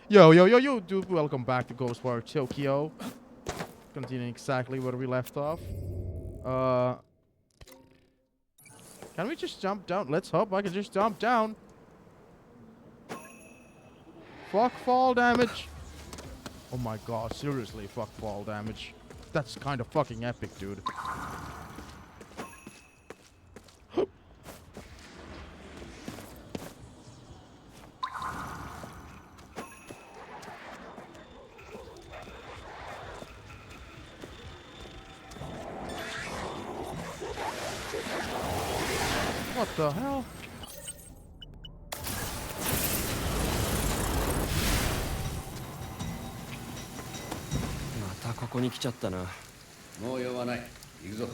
Yo, dude, welcome back to GhostWire Tokyo. Continuing exactly where we left off. Can we just jump down? Let's hope I can just jump down. Fuck fall damage. Oh my god, seriously, fuck fall damage. That's kind of fucking epic, dude. What the hell? またここに来ちゃったな。もう酔わない。行くぞ。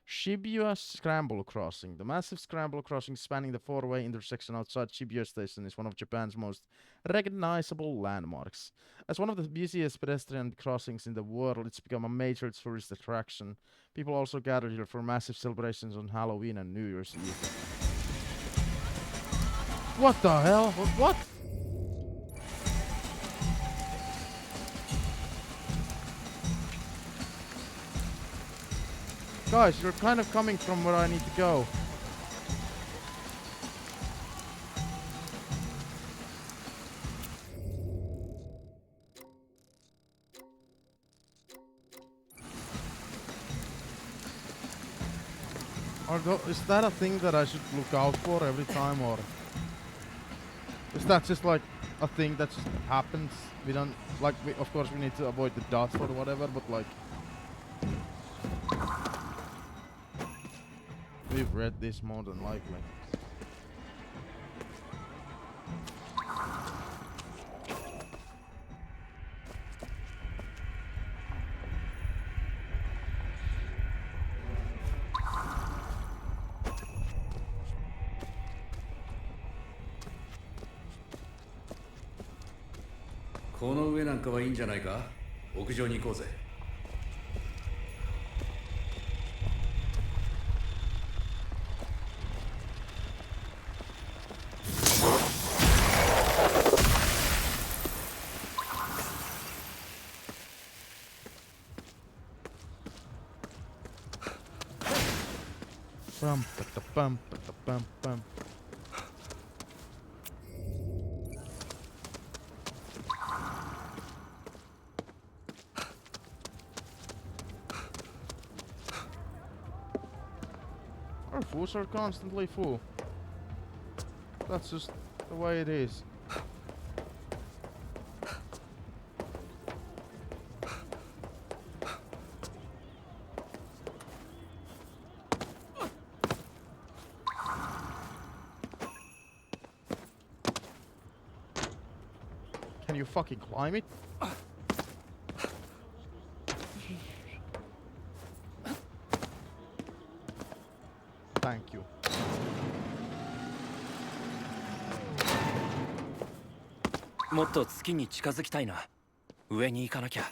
Shibuya Scramble Crossing. The massive scramble crossing spanning the four-way intersection outside Shibuya Station is one of Japan's most recognizable landmarks. As one of the busiest pedestrian crossings in the world, it's become a major tourist attraction. People also gather here for massive celebrations on Halloween and New Year's Eve. What the hell? What? Guys, you're kind of coming from where I need to go. Is that a thing that I should look out for every time, or is that just like a thing that just happens? We don't like. Of course, we need to avoid the dots or whatever, but like. We've read this more than likely. This この上なんかはいいんじゃないか。屋上に行こうぜ。Bum, bum, bum, bum. Our foods are constantly full. That's just the way it is. Can you fucking climb it? Thank you.もっと月に近づきたいな。上に行かなきゃ。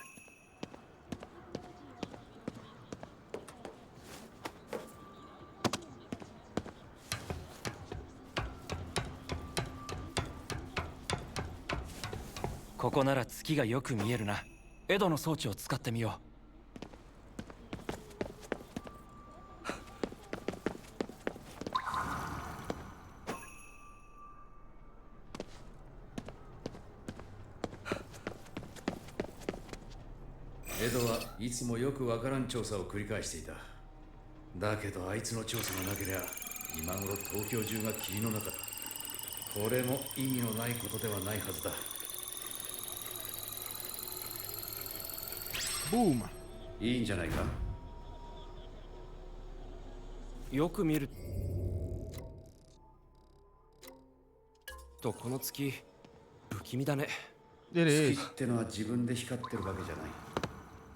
ここなら月がよく見えるな。エドの装置を使ってみよう。エドはいつもよくわからん調査を繰り返していた。だけどあいつの調査がなけりゃ今頃東京中が霧の中だ。これも意味のないことではないはずだ。Boom. いいんじゃないか。よく見るとこの月不気味だね。It 月 is. ってのは自分で光ってるわけじゃない。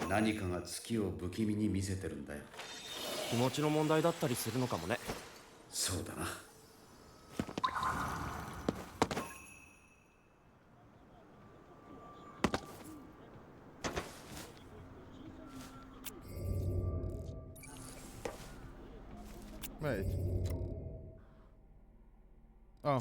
何かが月を不気味に見せてるんだよ。気持ちの問題だったりするのかもね。そうだな。Wait. Oh.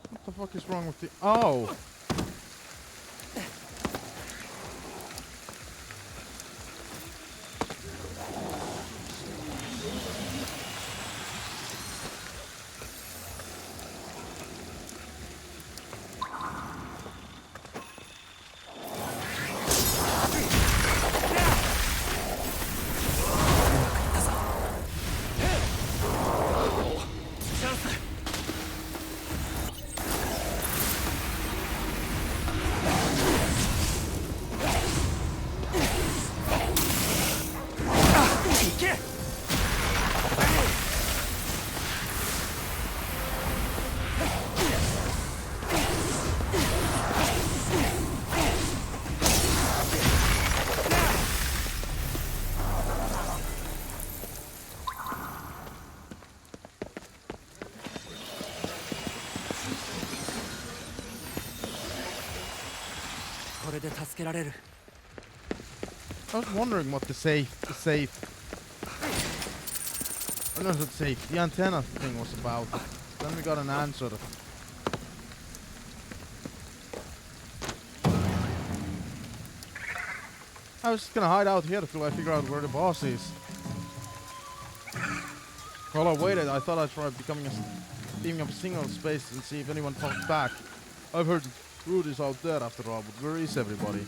What the fuck is wrong with the... Oh! I was wondering what the safe, oh, no, not safe, the antenna thing was about. Then we got an answer. I was just gonna hide out here till I figure out where the boss is. While I waited, I thought I'd try beaming up a single space and see if anyone pops back. I've heard Rude is out there after all, but where is everybody?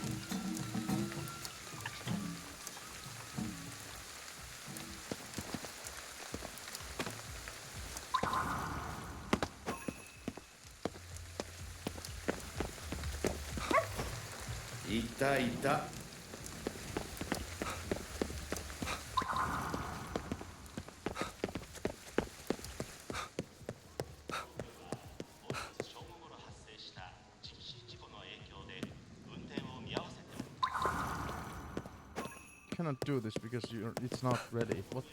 Cannot do this because it's not ready. What?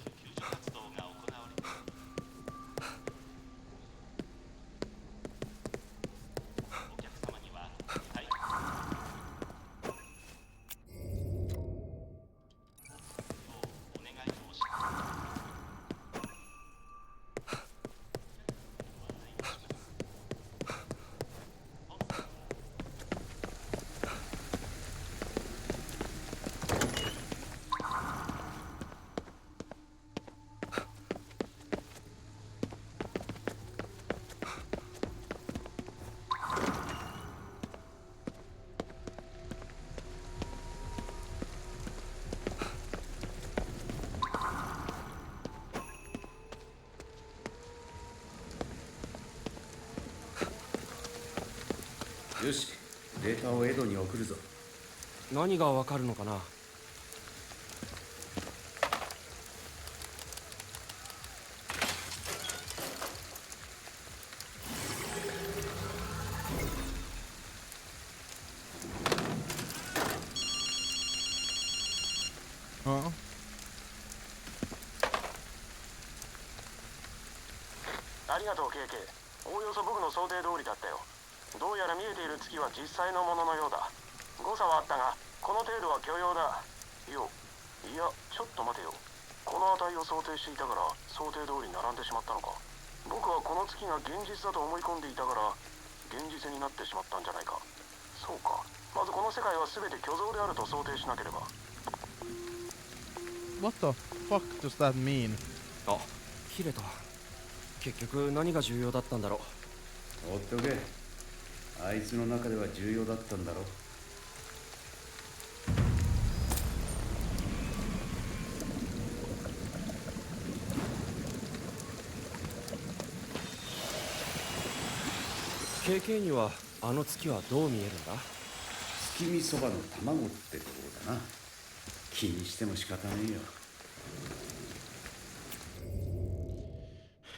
よし、データをエドに送るぞ。何がわかるのかな。ありがとう、ケイケイ。おおよそ僕の想定通りだったよ。どうやら見えている月は実際のもののようだ。誤差はあったが、この程度は許容だ。よ、いや、ちょっと待てよ。この値を想定していたから想定通り並んでしまったのか。僕はこの月が現実だと思い込んでいたから現実になってしまったんじゃないか。そうか。まずこの世界は全て虚像であると想定しなければ。What the fuck does that mean? あ、切れた。結局何が重要だったんだろう。放っておけ。あいつの中では重要だったんだろ。KK にはあの月はどう見えるんだ？月見そばの卵ってところだな。気にしても仕方ね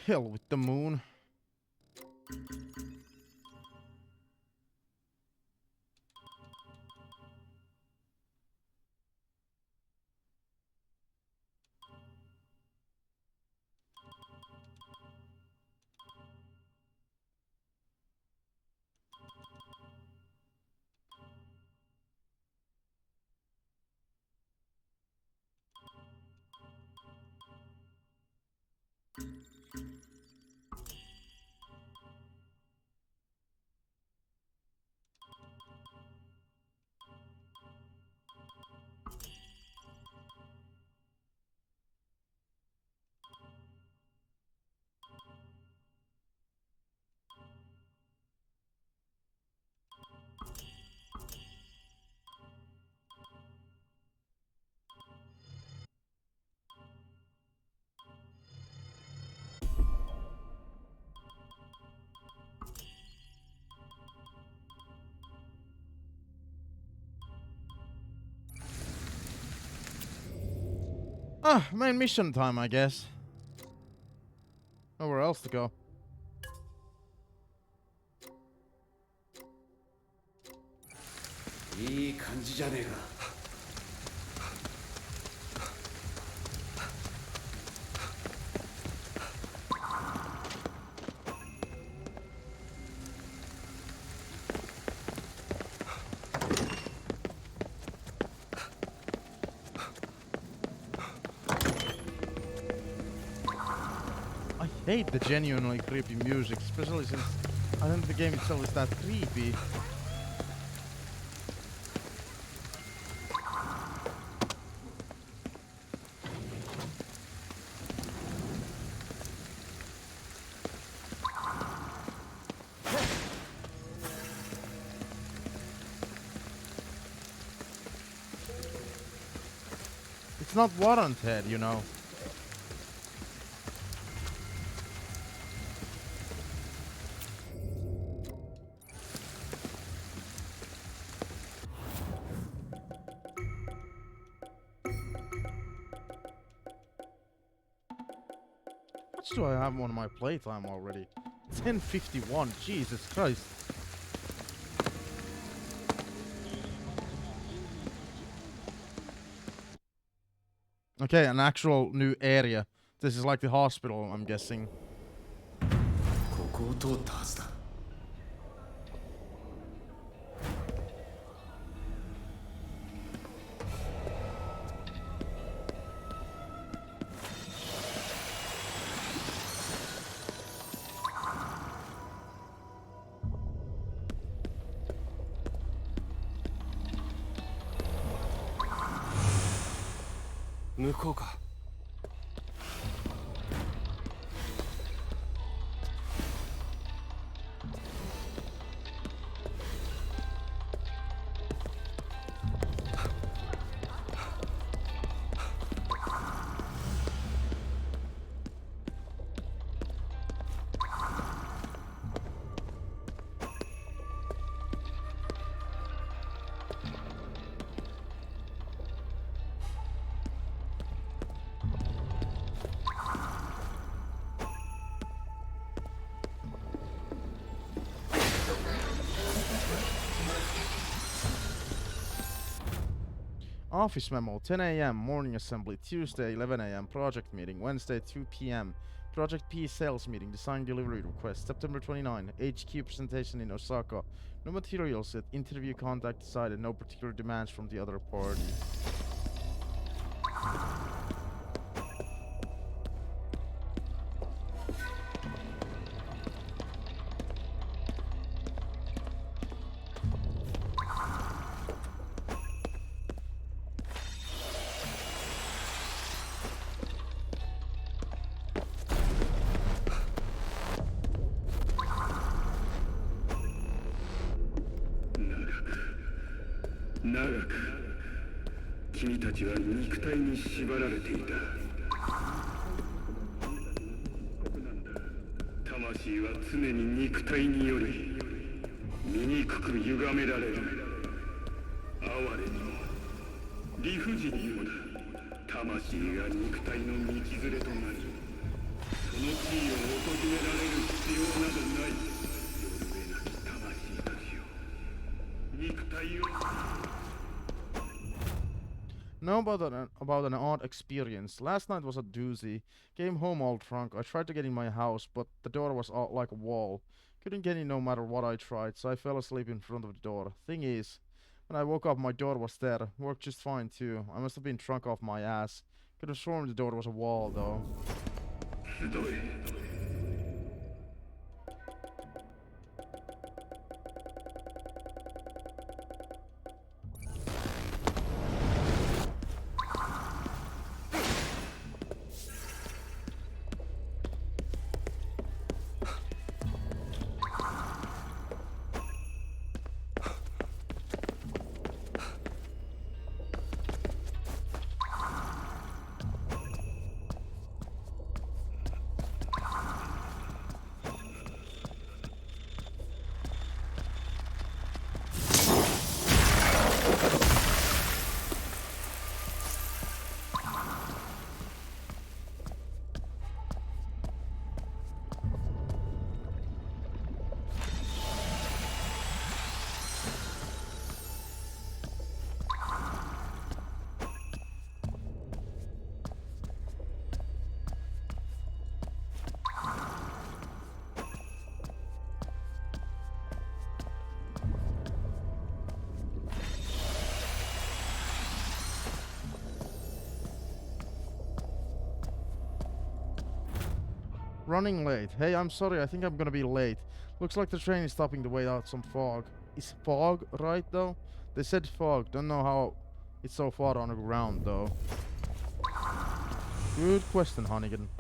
えよ。Hell with the moon. Ah, main mission time, I guess. Nowhere else to go.いい感じじゃねえか。I hate the genuinely creepy music, especially since I think the game itself is that creepy. It's not warranted, you know. How much do I have on my playtime already? 10:51. Jesus Christ. Okay, an actual new area. This is like the hospital, I'm guessing. ここを通ったはずだ。向こうか。Office memo, 10 a.m. morning assembly, Tuesday 11 a.m. project meeting, Wednesday 2 p.m. Project P sales meeting, design delivery request, September 29, HQ presentation in Osaka. No materials yet, interview contact decided, no particular demands from the other party. Know about an odd experience. Last night was a doozy. Came home all drunk. I tried to get in my house, but the door was all like a wall. Couldn't get in no matter what I tried, so I fell asleep in front of the door. Thing is, when I woke up, my door was there. Worked just fine too. I must have been drunk off my ass. Could have sworn the door was a wall though. Running late. Hey, I'm sorry, I think I'm gonna be late. Looks like the train is stopping to wait out some fog. Is fog right though? They said fog, don't know how it's so far on the ground though. Good question, Hannigan.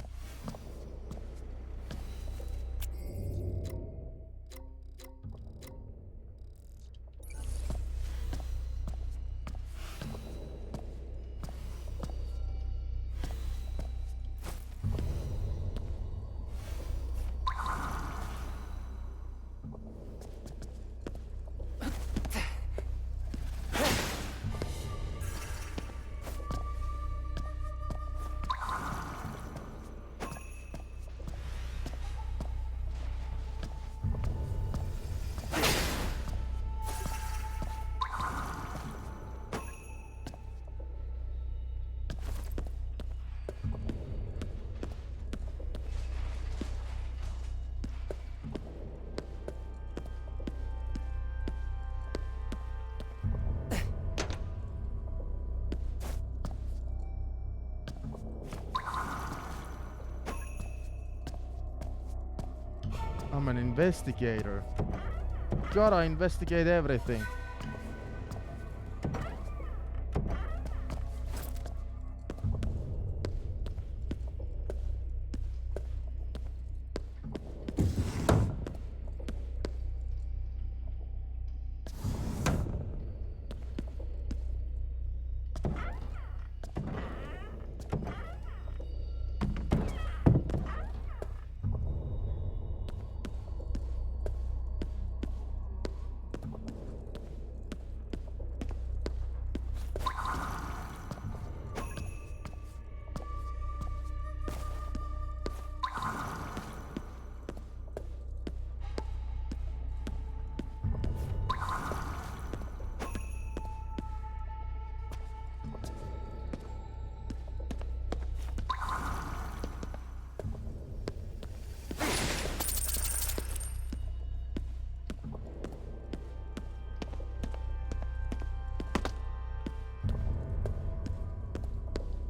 I'm an investigator. Gotta investigate everything.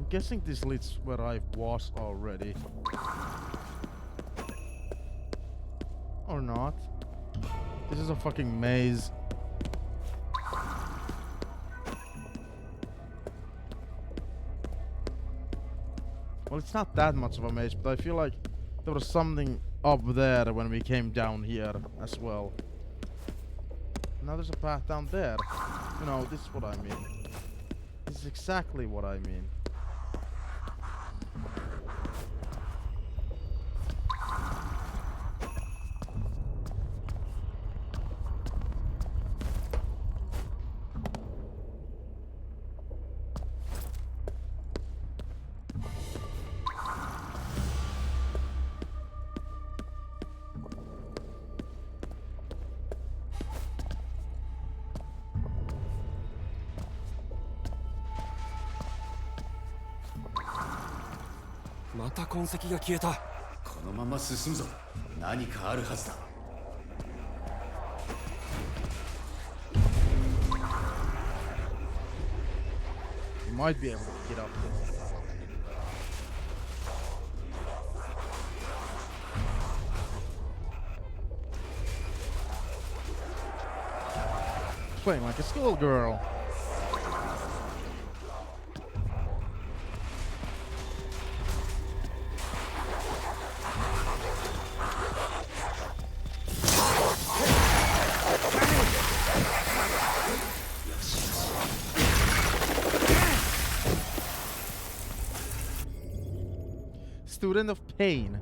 guessing this leads where I was already. Or not. This is a fucking maze. Well, it's not that much of a maze, but I feel like there was something up there when we came down here as well. Now there's a path down there. You know, this is what I mean. This is exactly what I mean.また痕跡が消えた。このまま進むぞ。何かあるはずだ。You might be able to get up. Playing like a schoolgirl. Student of pain.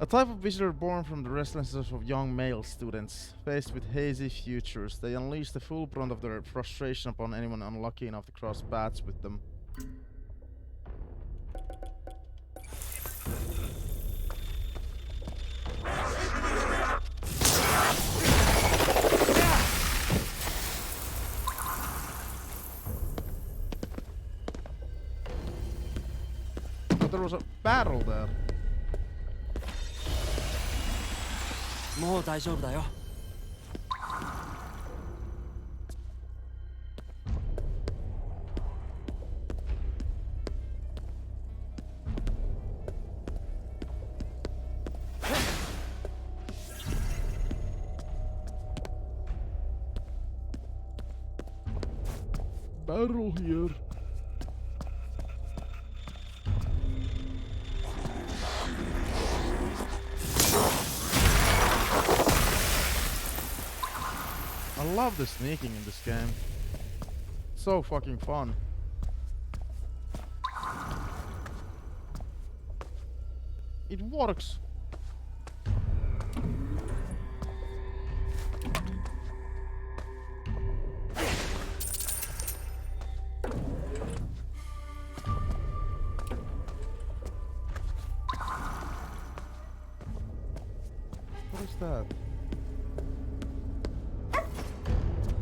A type of visitor born from the restlessness of young male students. Faced with hazy futures, they unleash the full brunt of their frustration upon anyone unlucky enough to cross paths with them. But there was a battle there. もう大丈夫だよ。Battle here. I love the sneaking in this game. So fucking fun. It works. What is that?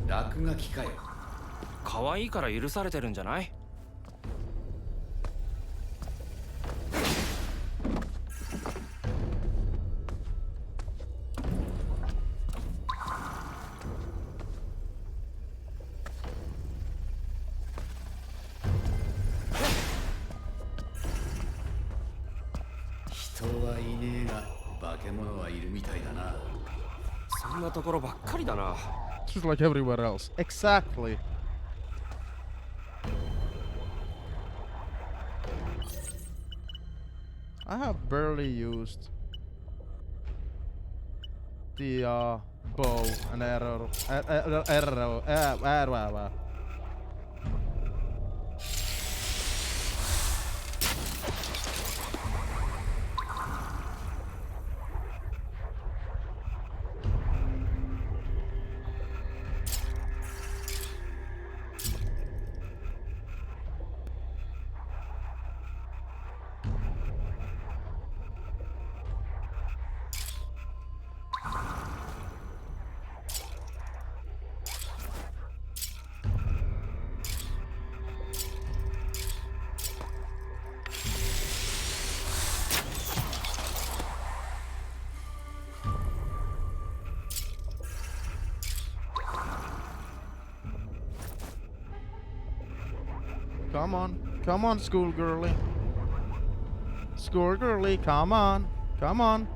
落書きかよ。可愛いから許されてるんじゃない？人はいねえが化け物はいるみたいだな。そんなところばっかりだな。Just like everywhere else. Exactly. I have barely used the bow and arrow. Arrow. Come on. Come on, schoolgirly. Schoolgirly, come on. Come on.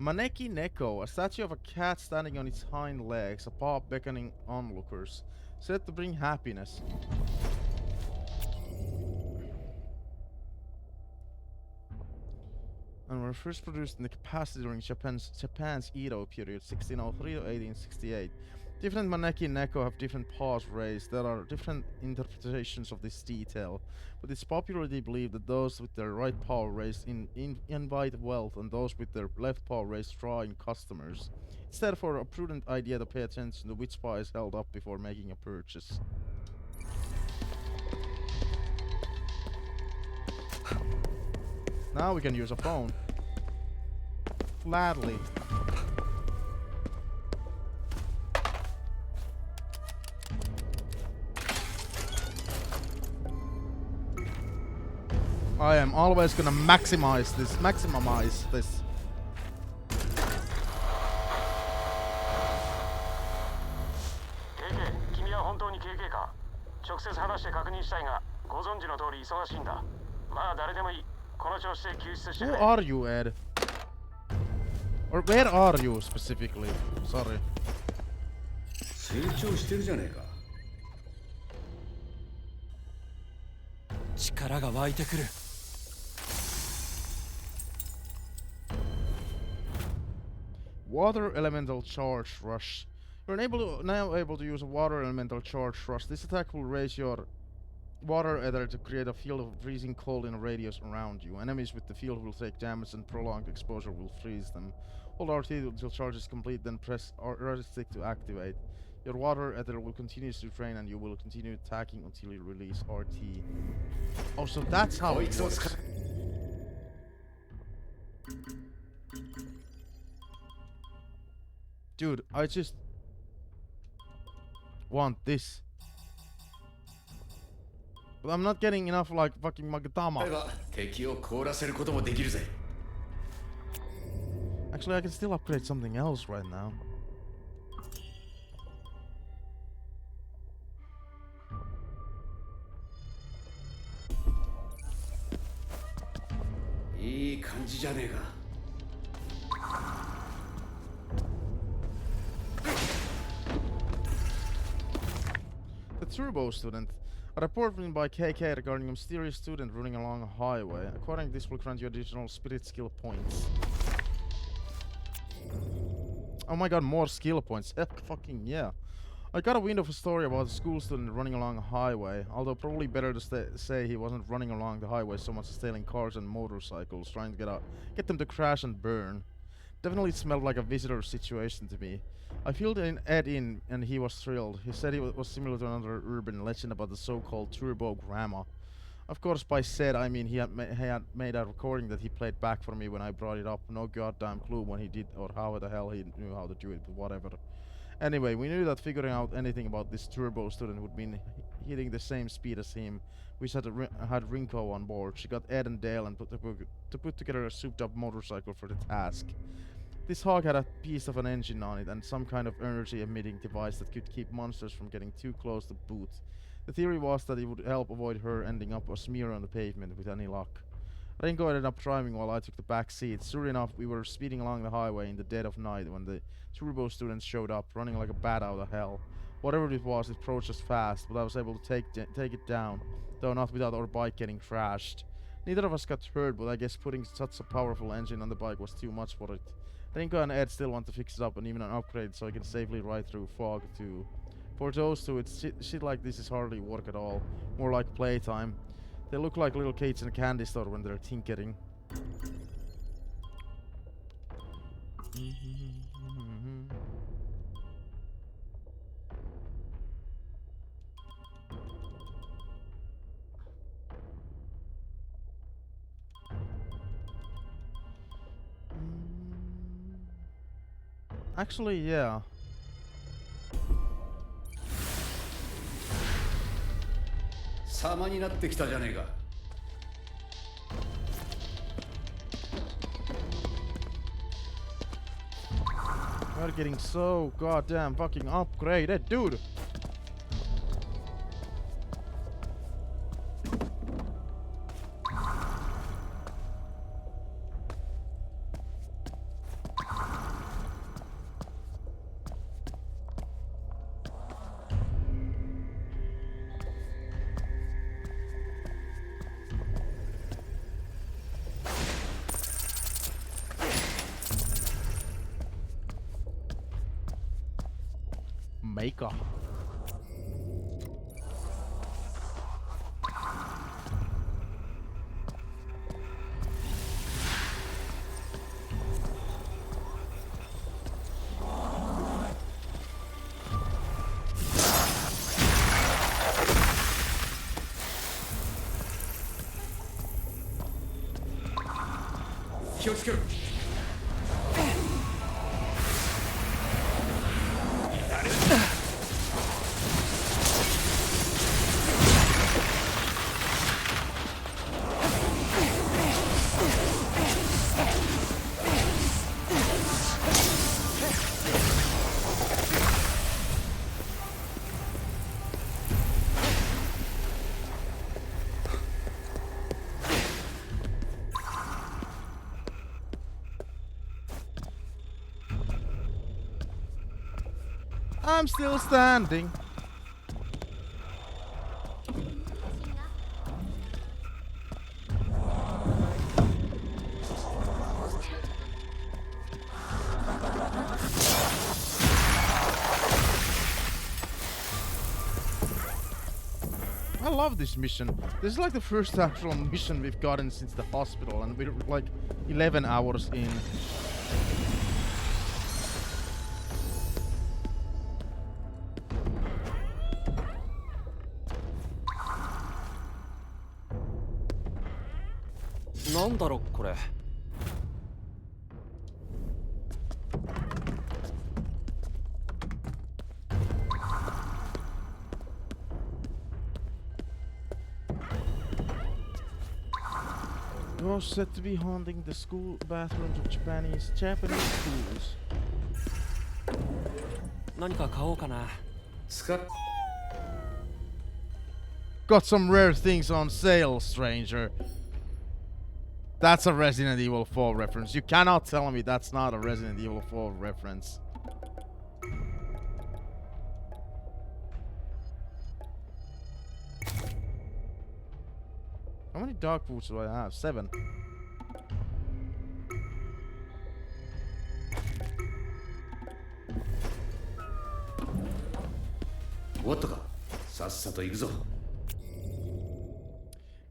Maneki Neko, a statue of a cat standing on its hind legs, a paw beckoning onlookers, said to bring happiness. And were first produced in the capacity during Japan's Edo period, 1603 to 1868. Different Maneki Neko have different paws raised. There are different interpretations of this detail, but it's popularly believed that those with their right paw raised invite wealth, and those with their left paw raised draw in customers. It's therefore a prudent idea to pay attention to which paw is held up before making a purchase. Now we can use a phone. Gladly. I am always gonna maximize this. Who are you, Ed? Or where are you specifically? Sorry. 成長してるじゃねえか。力が湧いてくる。Water elemental charge rush. You're now able to use a water elemental charge rush. This attack will raise your water ether to create a field of freezing cold in a radius around you. Enemies with the field will take damage and prolonged exposure will freeze them. Hold RT until charge is complete, then press R stick to activate. Your water ether will continue to drain and you will continue attacking until you release RT. Oh, so that's how it works. Dude, I just want this. But I'm not getting enough like fucking Magatama. Actually, I can still upgrade something else right now. The Turbo Student. A report written by KK regarding a mysterious student running along a highway. According to this will grant you additional spirit skill points. Oh my god, more skill points. Heck fucking yeah. I got a wind of a story about a school student running along a highway, although probably better to say he wasn't running along the highway so much as stealing cars and motorcycles, trying to get them to crash and burn. Definitely smelled like a visitor situation to me. I filled Ed in and he was thrilled. He said it was similar to another urban legend about the so-called Turbo Grandma. Of course, by said I mean he had made a recording that he played back for me when I brought it up. No goddamn clue when he did or how the hell he knew how to do it, but whatever. Anyway, we knew that figuring out anything about this Turbo student would mean hitting the same speed as him. We had Rinko on board. She got Ed and Dale and put together a souped-up motorcycle for the task. This hog had a piece of an engine on it and some kind of energy-emitting device that could keep monsters from getting too close to boot. The theory was that it would help avoid her ending up a smear on the pavement with any luck. Ringo ended up driving while I took the back seat. Sure enough, we were speeding along the highway in the dead of night when the Turbo students showed up, running like a bat out of hell. Whatever it was, it approached us fast, but I was able to take it down, though not without our bike getting crashed. Neither of us got hurt, but I guess putting such a powerful engine on the bike was too much for it. Rinko and Ed still want to fix it up and even an upgrade so I can safely ride through fog too. For those two, it's shit like this is hardly work at all, more like playtime. They look like little kids in a candy store when they're tinkering. Actually, yeah.様になってきたじゃねえか。We're getting so goddamn fucking upgraded, dude. Maker. I'm still standing. I love this mission. This is like the first actual mission we've gotten since the hospital, and we're like 11 hours in. Ghost said to be haunting the school bathrooms of Japanese schools. 何か買おうかな。使っ Got some rare things on sale, stranger. That's a Resident Evil 4 reference. You cannot tell me that's not a Resident Evil 4 reference. How many dog foods do I have? 7. 終わったか。さっさと行くぞ。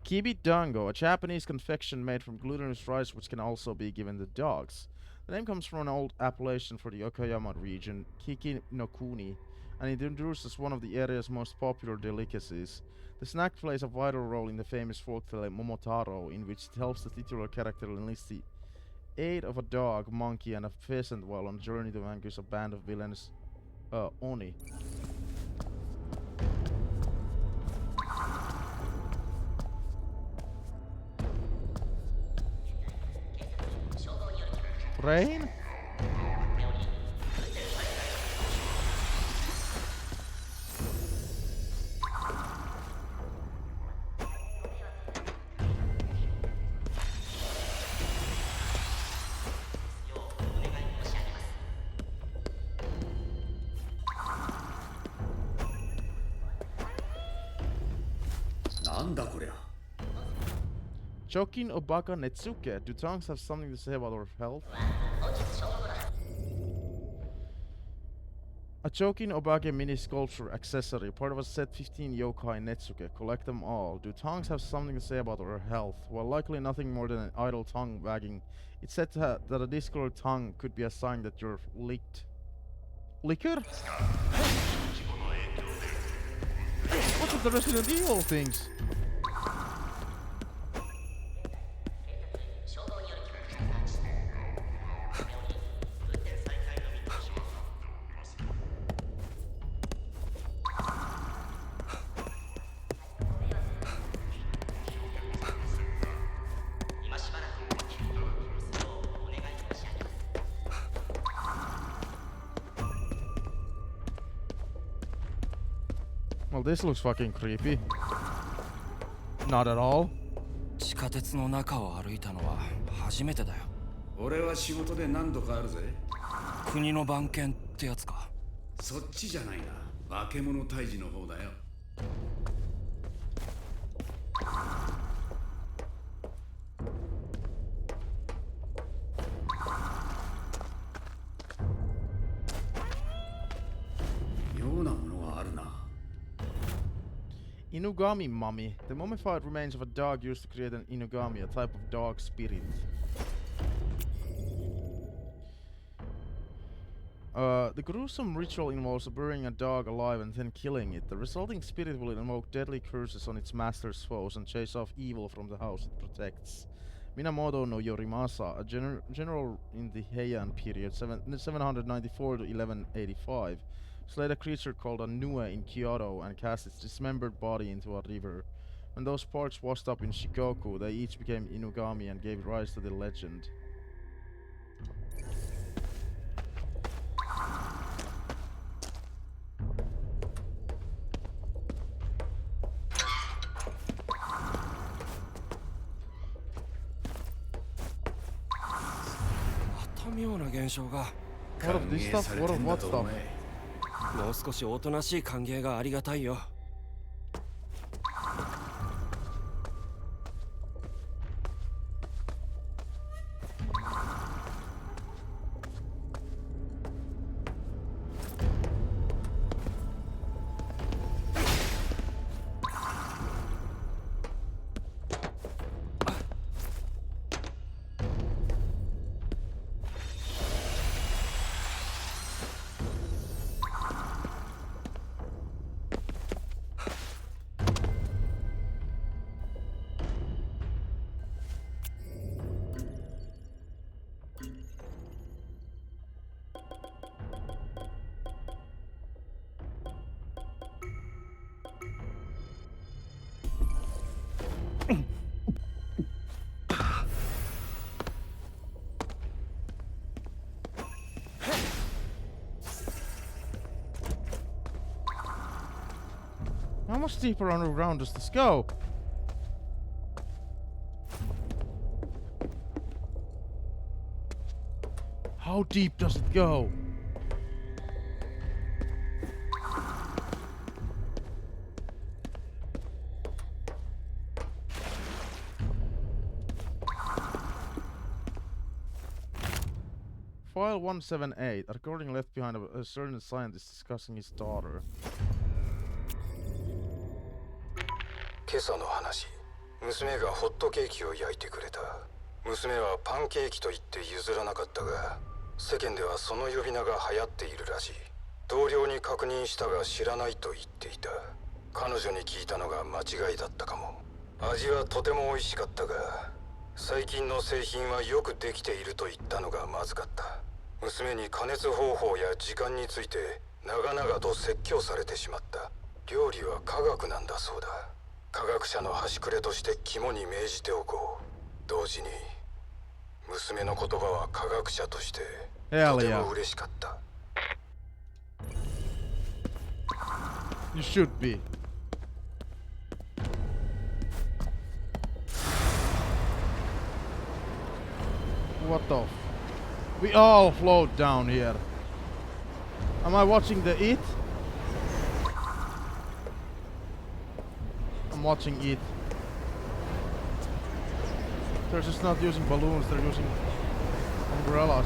Kibi Dango, a Japanese confection made from glutinous rice which can also be given to dogs. The name comes from an old appellation for the Okayama region, Kiki no Kuni, and it endures as one of the area's most popular delicacies. The snack plays a vital role in the famous folktale Momotaro, in which it helps the titular character enlist the aid of a dog, monkey, and a pheasant while on a journey to vanquish a band of villainous Oni. Rain? Chokin Obaka Netsuke. Do tongues have something to say about our health? A Chokin Obake mini sculpture accessory, part of a set 15 yokai Netsuke. Collect them all. Do tongues have something to say about our health? Well, likely nothing more than an idle tongue wagging. It's said that a discolored tongue could be a sign that you're leaked. Liquor? What's with the Resident Evil things? Well, this looks fucking creepy. Not at all. 地下鉄の中を歩いたのは初めてだよ。俺は仕事で何度かあるぜ。国の番犬ってやつか。そっちじゃないな。化け物退治の方だよ。妙なものがあるな。Inugami mummy. The mummified remains of a dog used to create an inugami, a type of dog spirit. The gruesome ritual involves burying a dog alive and then killing it. The resulting spirit will invoke deadly curses on its master's foes and chase off evil from the house it protects. Minamoto no Yorimasa, a general in the Heian period, 794 to 1185, slayed a creature called a Nue in Kyoto and cast its dismembered body into a river. When those parts washed up in Shikoku, they each became Inugami and gave rise to the legend. What of this stuff? What of what stuff? もう少しおとなしい歓迎がありがたいよ。How much deeper underground does this go? How deep does it go? File 178, a recording left behind a certain scientist discussing his daughter. 今朝の話、娘がホットケーキを焼いてくれた。娘はパンケーキと言って譲らなかったが、世間ではその呼び名が流行っているらしい。同僚に確認したが知らないと言っていた。彼女に聞いたのが間違いだったかも。味はとても美味しかったが、最近の製品はよくできていると言ったのがまずかった。娘に加熱方法や時間について長々と説教されてしまった。料理は科学なんだそうだ。科学者の端くれとして肝に銘じておこう。同時に娘の言葉は科学者としてとても嬉しかった。You should be. What the f- We all float down here. Am I watching the It? I'm watching It. They're just not using balloons, they're using umbrellas.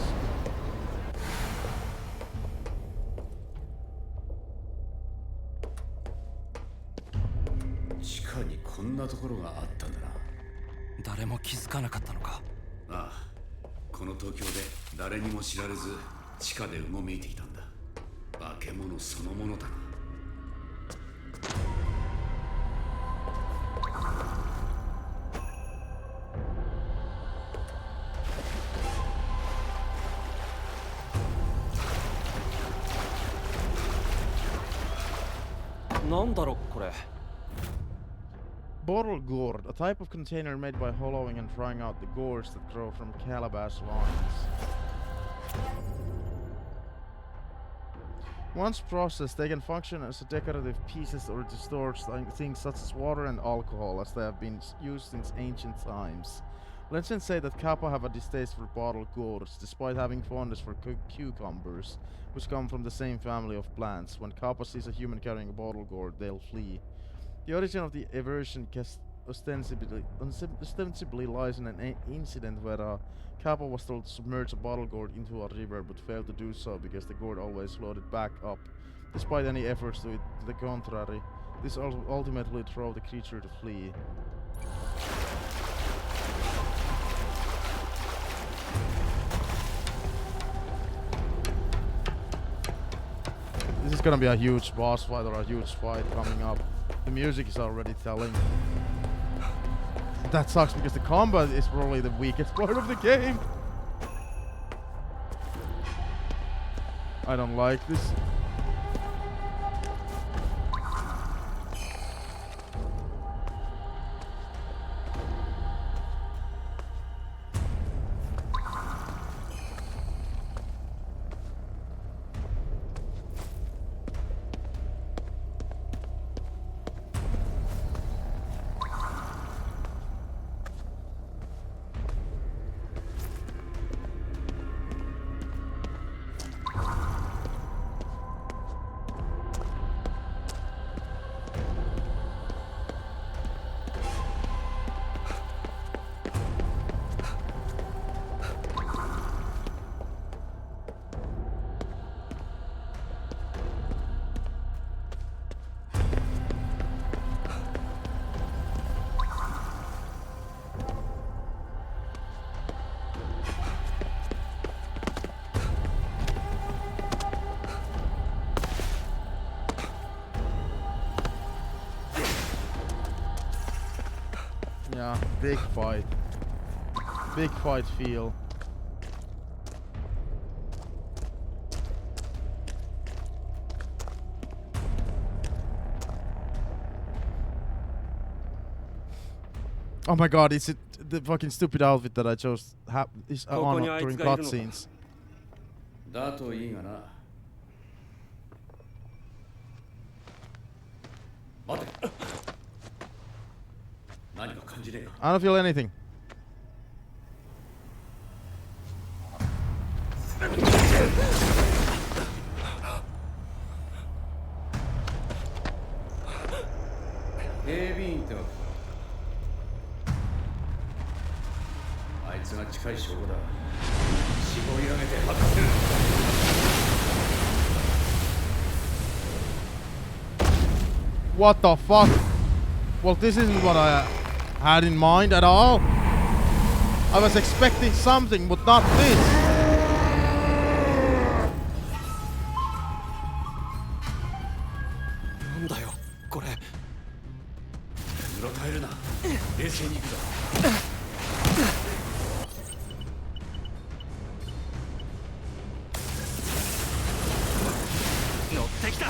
Chikaにこんなところがあったんだな。誰も気づかなかったのか。ああ、この東京で誰にも知られず地下でうごめいていたんだ。化け物そのものだな。なんだろこれ。Bottle gourd, a type of container made by hollowing and drying out the gourds that grow from calabash vines. Once processed, they can function as decorative pieces or to store things such as water and alcohol, as they have been used since ancient times. Legends say that Kappa have a distaste for bottled gourds, despite having fondness for cucumbers, which come from the same family of plants. When Kappa sees a human carrying a bottled gourd, they'll flee. The origin of the aversion ostensibly lies in an incident where Kappa was told to submerge a bottle gourd into a river, but failed to do so because the gourd always floated back up, despite any efforts to the contrary. This ultimately drove the creature to flee. This is gonna be a huge boss fight or a huge fight coming up. The music is already telling. That sucks because the combat is probably the weakest part of the game. I don't like this. Yeah, big fight. Big fight feel. Oh my god, is it the fucking stupid outfit that I chose is on during cutscenes? だといいがな。待て。何か感じねえか。I don't feel anything. 警備員ってわけか。あいつが近い証拠だ。絞り上げて吐かせる。What the fuck? Well, this isn't what I had in mind at all. I was expecting something, but not this. なんだよこれ。うろたえるな。冷静に行くぞ。乗ってきた。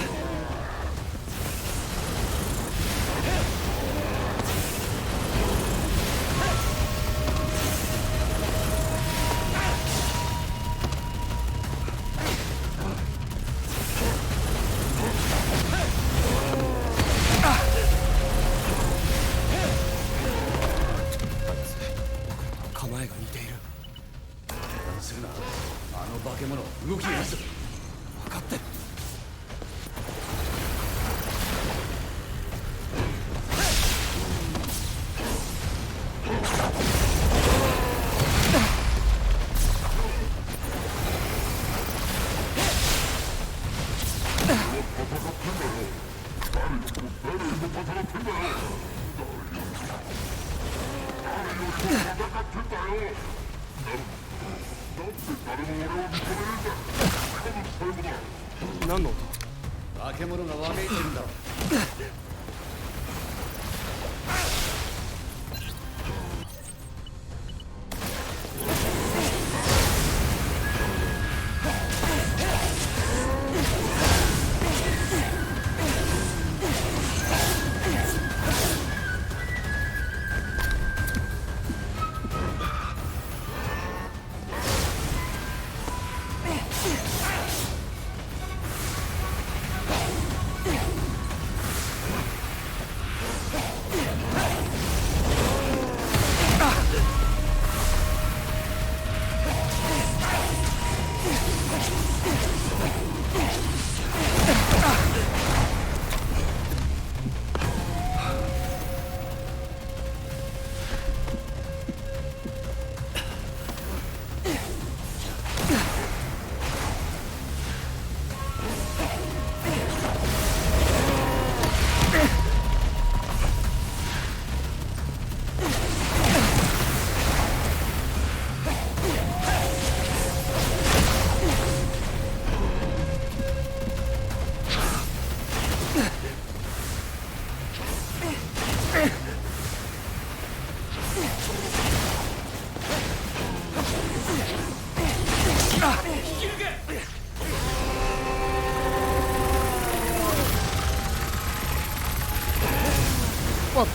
構えが似ている。油断するな。あの化け物、動きがいいぞ。分かってる。何の音？化け物がわめいてるんだ。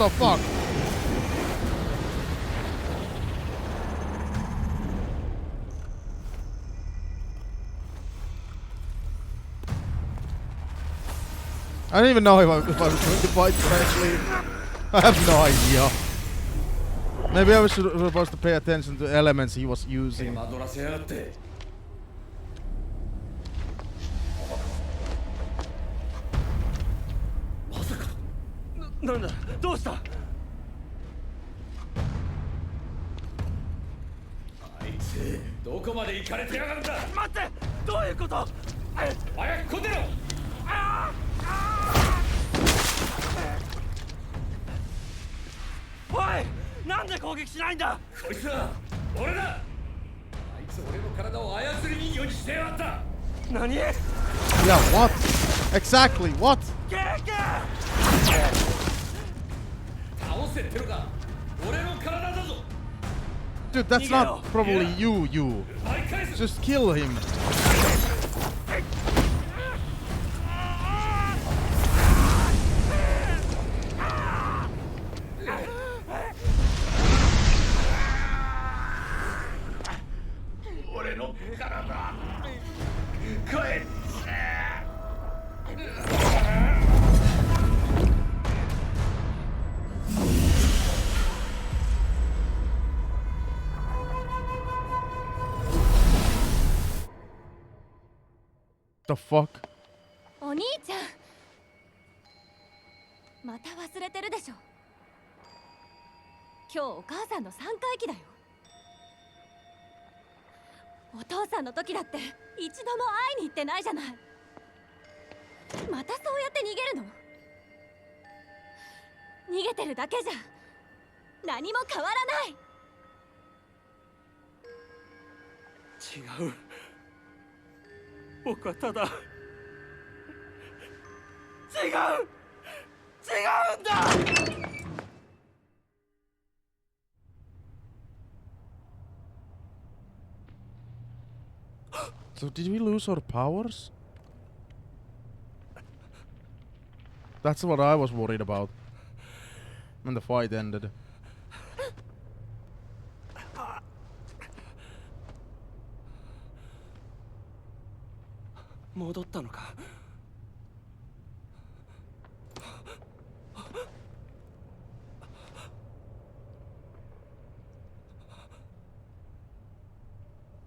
the fuck? I don't even know if I was going to fight correctly. I have no idea. Maybe I was supposed to pay attention to elements he was using. 手間取らせやがって。まさか。なんだ、どうした？あいつどこまで行かれてやがるんだ。待って、どういうこと？早く来んでろ。おい、なんで攻撃しないんだ？こいつは俺だ。あいつ俺の体を操り人形にしてやがった。何？ Yeah, what? Exactly, what? ケーキ！倒せってのか。俺の体だぞ。 Dude, that's not probably you. 奪い返す。 Just kill him. The fuck? お兄ちゃん、また忘れてるでしょ。今日お母さんの3回忌だよ。お父さんの時だって一度も会いに行ってないじゃない。またそうやって逃げるの？逃げてるだけじゃ何も変わらない。違う。僕はただ違うんだ。 So did we lose our powers? That's what I was worried about when the fight ended. 戻ったのか。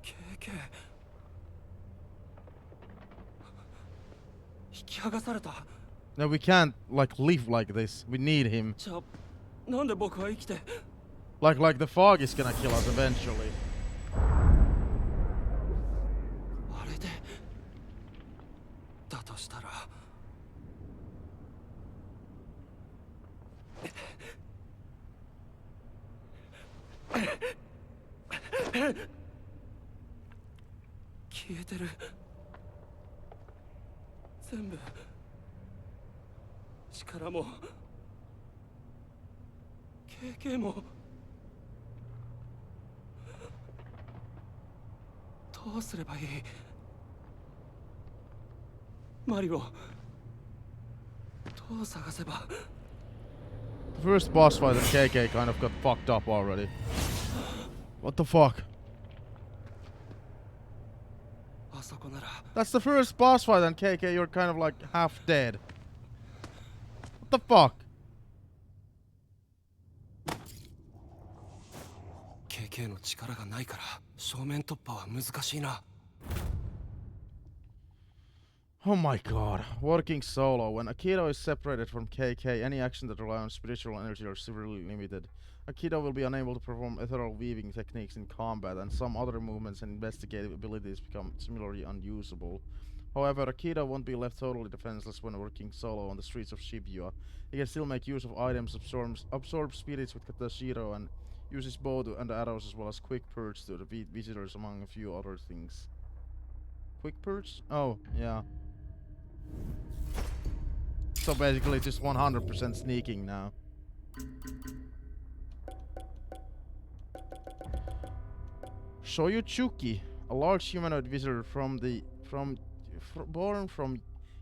KK 引き剥がされた。 No, we can't like live like this. We need him. じゃあなんで僕は生きて。 Like the fog is gonna kill us eventually. あれでだとしたら消えてる。全部力も経験も。どうすればいい？マリをどう探せば。 The first boss fight in KK kind of got fucked up already. What the fuck? あそこなら。 That's the first boss fight in KK. You're kind of like half dead. What the fuck? 経験の力がないから正面突破は難しいな。 Oh my god. Working solo. When Akito is separated from KK, any action that relies on spiritual energy are severely limited. Akito will be unable to perform ethereal weaving techniques in combat, and some other movements and investigative abilities become similarly unusable. However, Akito won't be left totally defenseless when working solo on the streets of Shibuya. He can still make use of items, absorb spirits with Katashiro, and use his bow and arrows as well as quick purge to defeat visitors among a few other things. Quick purge? Oh, yeah. So basically just 100% sneaking now. Shoyuchuki, a large humanoid visitor born from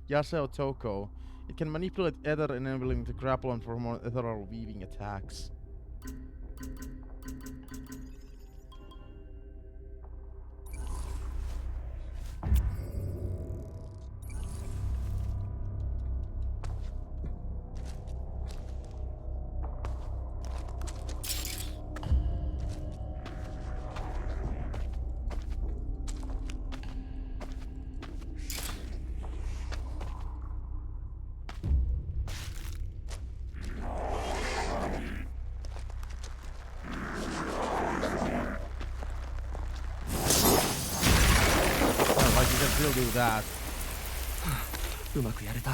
Yaseo Toko, It can manipulate ether, enabling to grapple and perform ethereal weaving attacks. Like you can still do that. うまくやれた。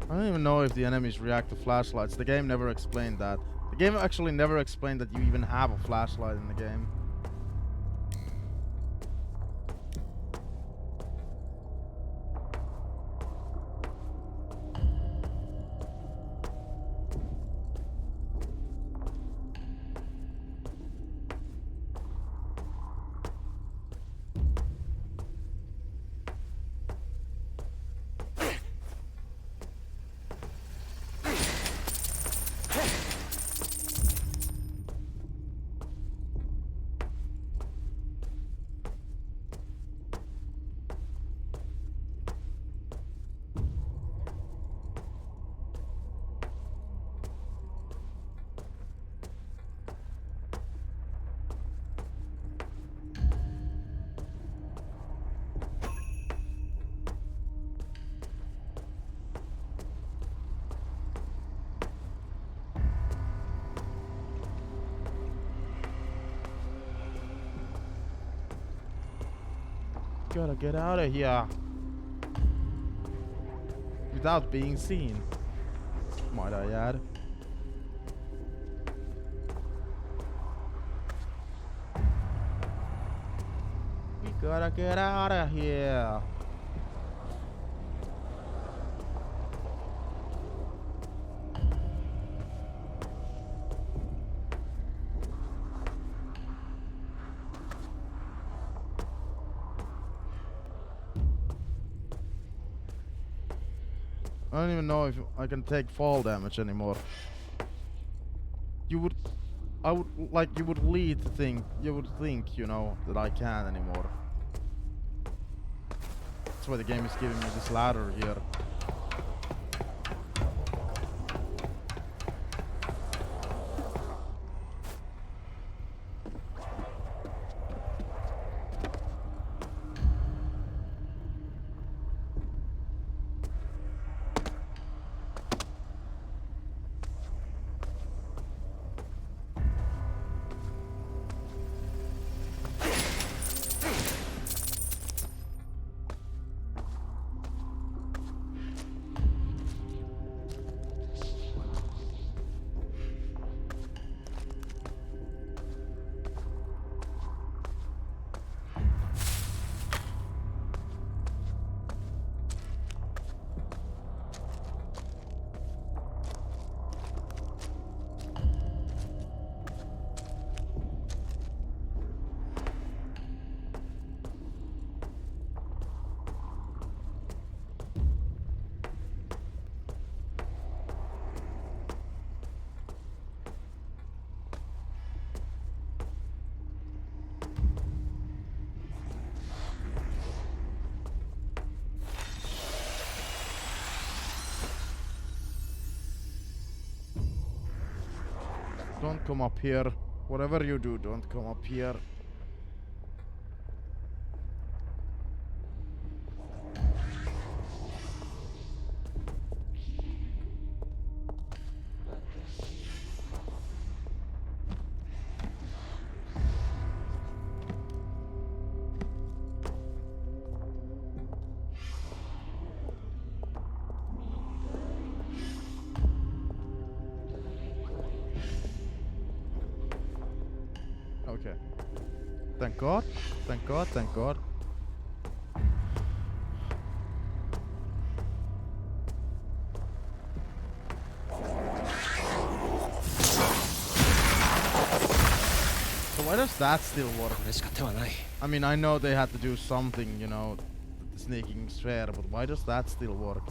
I don't even know if the enemies react to flashlights. The game never explained that. The game actually never explained that you even have a flashlight in the game. Gotta get out of here without being seen, might I add. We gotta get out of here. I don't even know if I can take fall damage anymore. You would think, you know, that I can anymore. That's why the game is giving me this ladder here. Don't come up here. Whatever you do, don't come up here. Thank God. Thank God, thank God. So why does that still work? これしか手はない。 I mean, I know they had to do something, you know, the sneaking sphere, but why does that still work?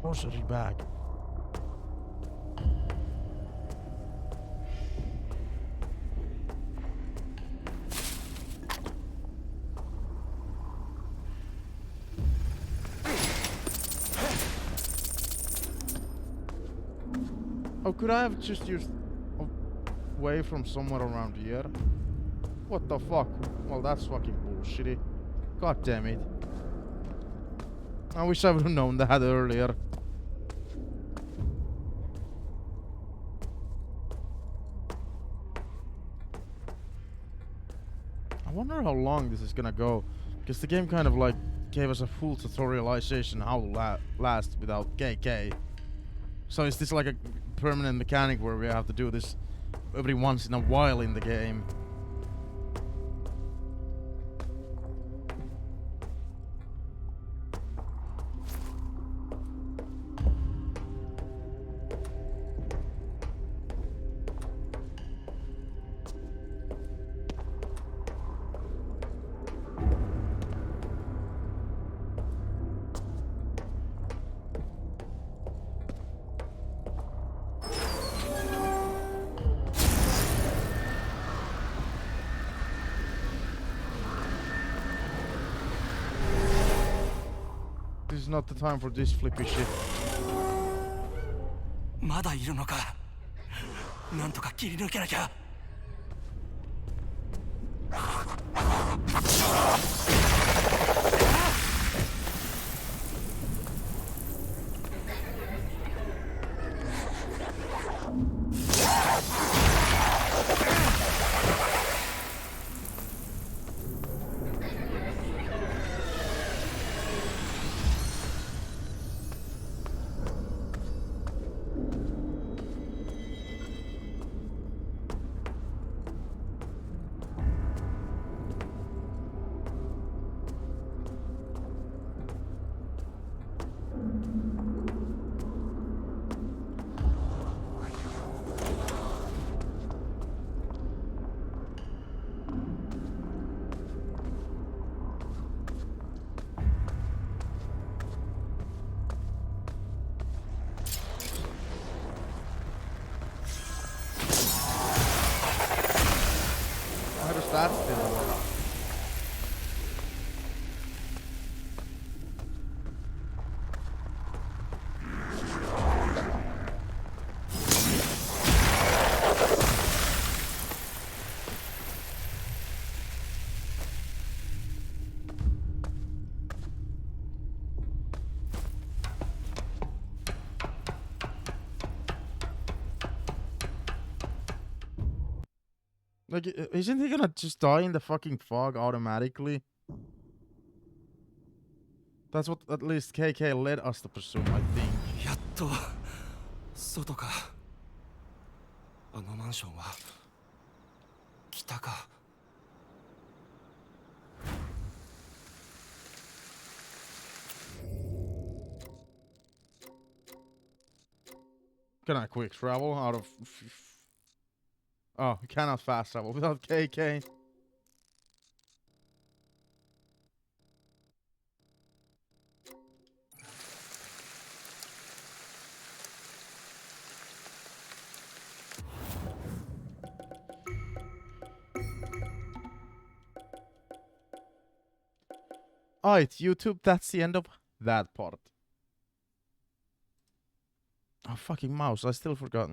Grocery bag. Oh, could I have just used a way from somewhere around here? What the fuck? Well, that's fucking bullshitty. God damn it. I wish I would have known that earlier. I wonder how long this is gonna go, because the game kind of like gave us a full tutorialization how to last without KK. So is this like a permanent mechanic where we have to do this every once in a while in the game? This is not the time for this flippy shit. まだいるのか。なんとか切り抜けなきゃ。How does that still work? Like, isn't he gonna just die in the fucking fog automatically? That's what at least KK led us to presume, I think. やっと外か。あのマンションは北か。Can I quick travel out of... Oh, you cannot fast travel without KK. Alright, YouTube, that's the end of that part. Oh, fucking mouse, I still forgot.